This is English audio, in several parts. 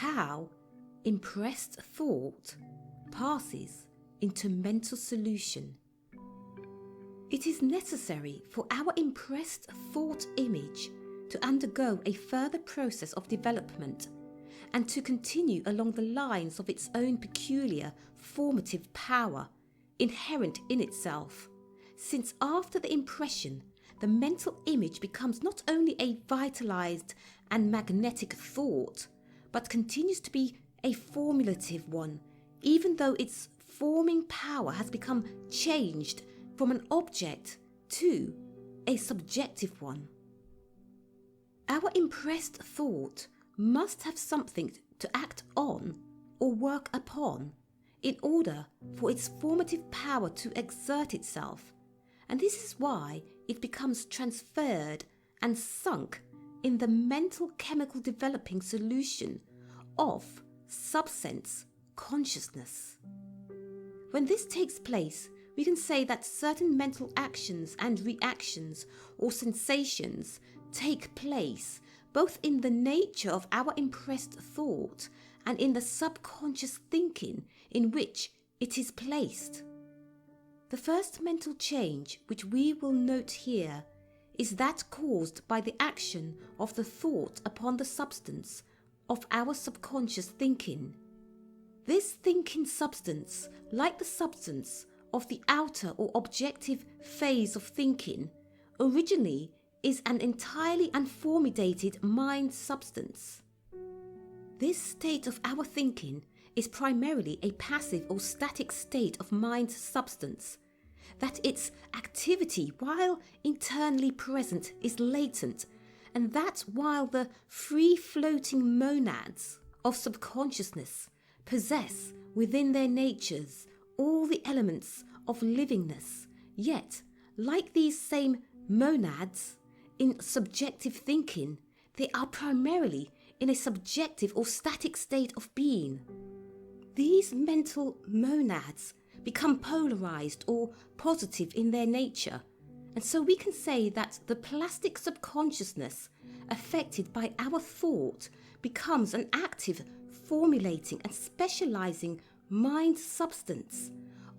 how impressed thought passes into mental solution. It is necessary for our impressed thought image to undergo a further process of development and to continue along the lines of its own peculiar formative power inherent in itself, since after the impression, the mental image becomes not only a vitalized and magnetic thought, but continues to be a formulative one, even though its forming power has become changed from an object to a subjective one. Our impressed thought must have something to act on or work upon in order for its formative power to exert itself, and this is why it becomes transferred and sunk in the mental chemical developing solution of subsense consciousness. When this takes place, we can say that certain mental actions and reactions or sensations take place both in the nature of our impressed thought and in the subconscious thinking in which it is placed. The first mental change which we will note here is that caused by the action of the thought upon the substance of our subconscious thinking. This thinking substance, like the substance of the outer or objective phase of thinking, originally is an entirely unformulated mind substance. This state of our thinking is primarily a passive or static state of mind substance, that its activity while internally present is latent, and that while the free-floating monads of subconsciousness possess within their natures all the elements of livingness, yet, like these same monads, in subjective thinking, they are primarily in a subjective or static state of being. These mental monads become polarized or positive in their nature, and so we can say that the plastic subconsciousness affected by our thought becomes an active, formulating and specializing mind substance,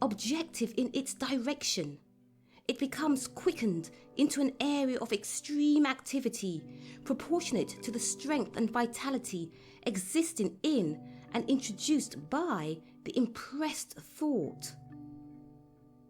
objective in its direction. It becomes quickened into an area of extreme activity, proportionate to the strength and vitality existing in and introduced by the impressed thought.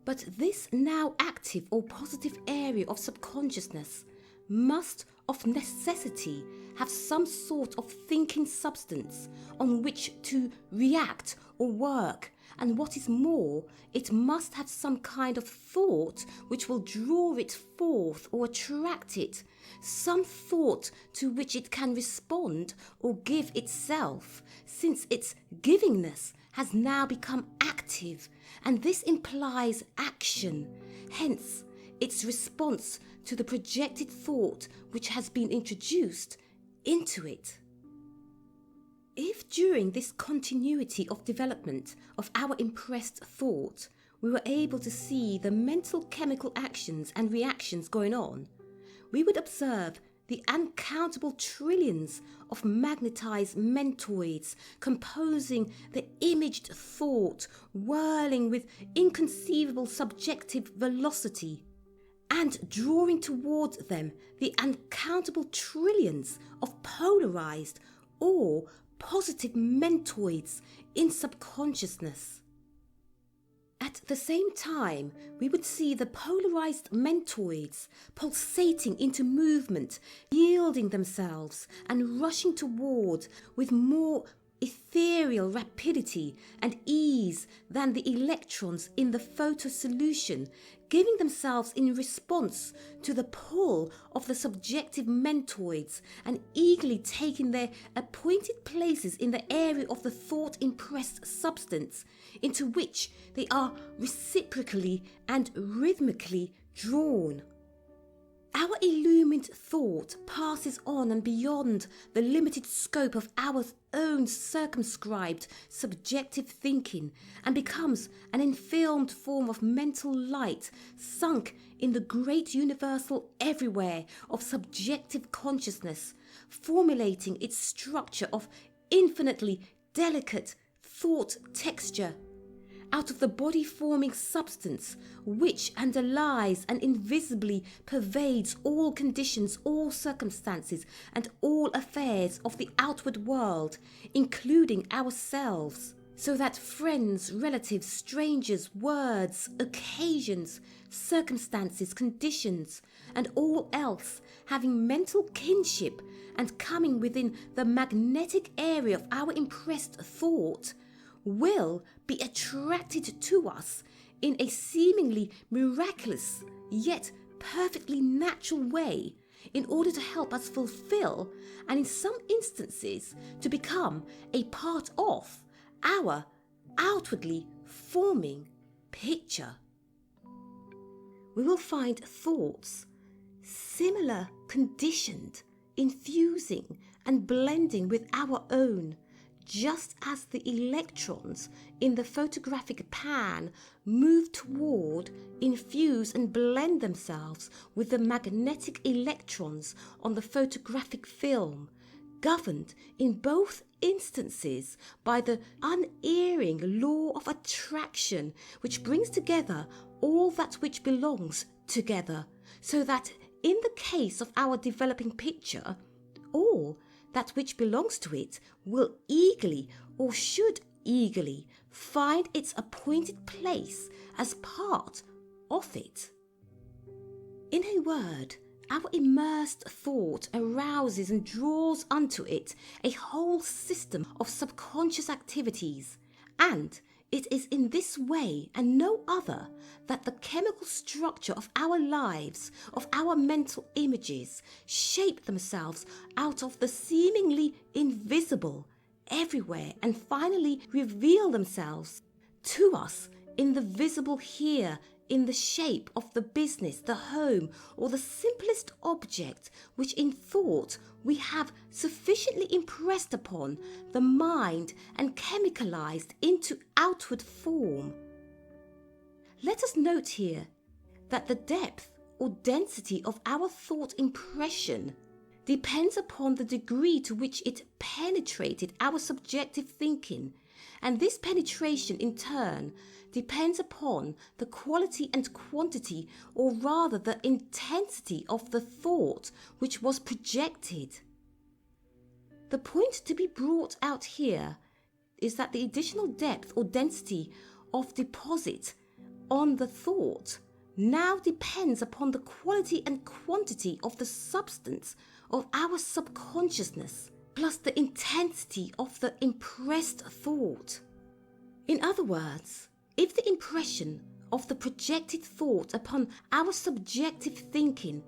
But this now active or positive area of subconsciousness must of necessity have some sort of thinking substance on which to react or work, and what is more, it must have some kind of thought which will draw it forth or attract it, some thought to which it can respond or give itself, since its givingness has now become active, and this implies action, hence its response to the projected thought which has been introduced into it. If during this continuity of development of our impressed thought, we were able to see the mental chemical actions and reactions going on, we would observe the uncountable trillions of magnetized mentoids composing the imaged thought, whirling with inconceivable subjective velocity, and drawing towards them the uncountable trillions of polarized or positive mentoids in subconsciousness. At the same time, we would see the polarized mentoids pulsating into movement, yielding themselves and rushing toward with more ethereal rapidity and ease than the electrons in the photo solution, giving themselves in response to the pull of the subjective mentoids and eagerly taking their appointed places in the area of the thought-impressed substance into which they are reciprocally and rhythmically drawn. Our illumined thought passes on and beyond the limited scope of our own circumscribed subjective thinking and becomes an infilmed form of mental light sunk in the great universal everywhere of subjective consciousness, formulating its structure of infinitely delicate thought texture, out of the body-forming substance which underlies and invisibly pervades all conditions, all circumstances, and all affairs of the outward world, including ourselves, so that friends, relatives, strangers, words, occasions, circumstances, conditions, and all else having mental kinship and coming within the magnetic area of our impressed thought, will be attracted to us in a seemingly miraculous yet perfectly natural way, in order to help us fulfill, and in some instances to become, a part of our outwardly forming picture. We will find thoughts similar, conditioned, infusing and blending with our own, just as the electrons in the photographic pan move toward, infuse and blend themselves with the magnetic electrons on the photographic film, governed in both instances by the unerring law of attraction, which brings together all that which belongs together, so that in the case of our developing picture, all that which belongs to it will eagerly, or should eagerly, find its appointed place as part of it. In a word, our immersed thought arouses and draws unto it a whole system of subconscious activities, and it is in this way and no other that the chemical structure of our lives, of our mental images, shape themselves out of the seemingly invisible everywhere and finally reveal themselves to us in the visible here, in the shape of the business, the home, or the simplest object which in thought we have sufficiently impressed upon the mind and chemicalized into outward form. Let us note here that the depth or density of our thought impression depends upon the degree to which it penetrated our subjective thinking, and this penetration in turn depends upon the quality and quantity, or rather the intensity of the thought which was projected. The point to be brought out here is that the additional depth or density of deposit on the thought now depends upon the quality and quantity of the substance of our subconsciousness, plus the intensity of the impressed thought. In other words, if the impression of the projected thought upon our subjective thinking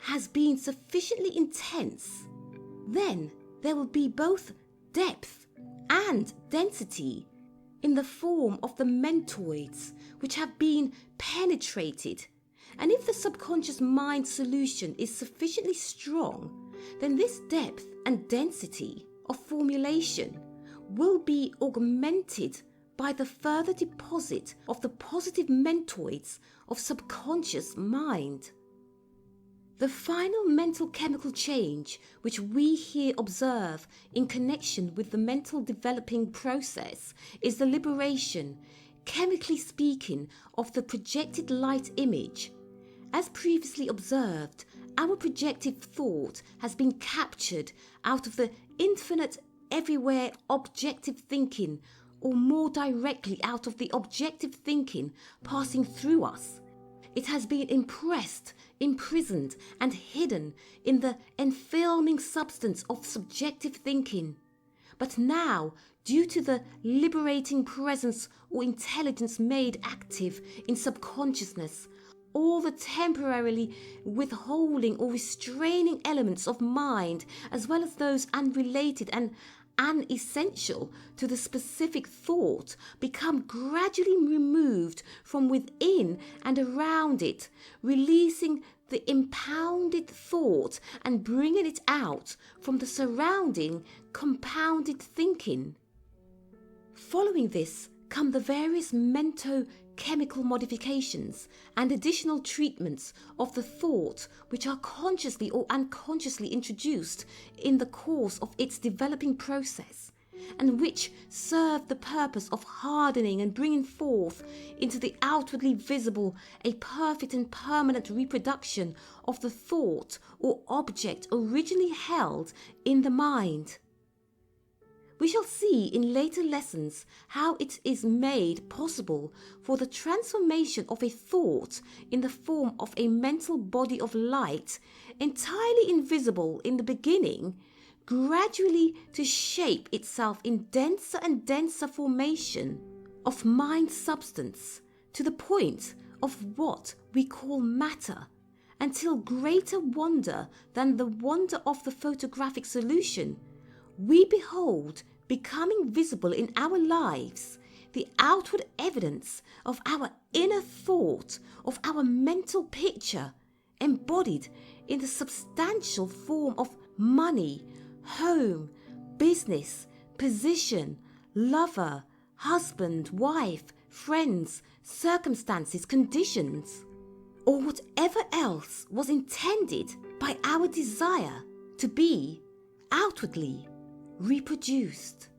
has been sufficiently intense, then there will be both depth and density in the form of the mentoids which have been penetrated. And if the subconscious mind solution is sufficiently strong, then this depth and density of formulation will be augmented by the further deposit of the positive mentoids of subconscious mind. The final mental chemical change which we here observe in connection with the mental developing process is the liberation, chemically speaking, of the projected light image. As previously observed, our projected thought has been captured out of the infinite everywhere objective thinking, or more directly out of the objective thinking passing through us. It has been impressed, imprisoned, and hidden in the enfilming substance of subjective thinking. But now, due to the liberating presence or intelligence made active in subconsciousness, all the temporarily withholding or restraining elements of mind, as well as those unrelated and unessential to the specific thought, become gradually removed from within and around it, releasing the impounded thought and bringing it out from the surrounding compounded thinking. Following this come the various chemical modifications and additional treatments of the thought which are consciously or unconsciously introduced in the course of its developing process, and which serve the purpose of hardening and bringing forth into the outwardly visible a perfect and permanent reproduction of the thought or object originally held in the mind. We shall see in later lessons how it is made possible for the transformation of a thought in the form of a mental body of light, entirely invisible in the beginning, gradually to shape itself in denser and denser formation of mind substance to the point of what we call matter, until greater wonder than the wonder of the photographic solution, we behold becoming visible in our lives the outward evidence of our inner thought, of our mental picture, embodied in the substantial form of money, home, business, position, lover, husband, wife, friends, circumstances, conditions, or whatever else was intended by our desire to be outwardly reproduced.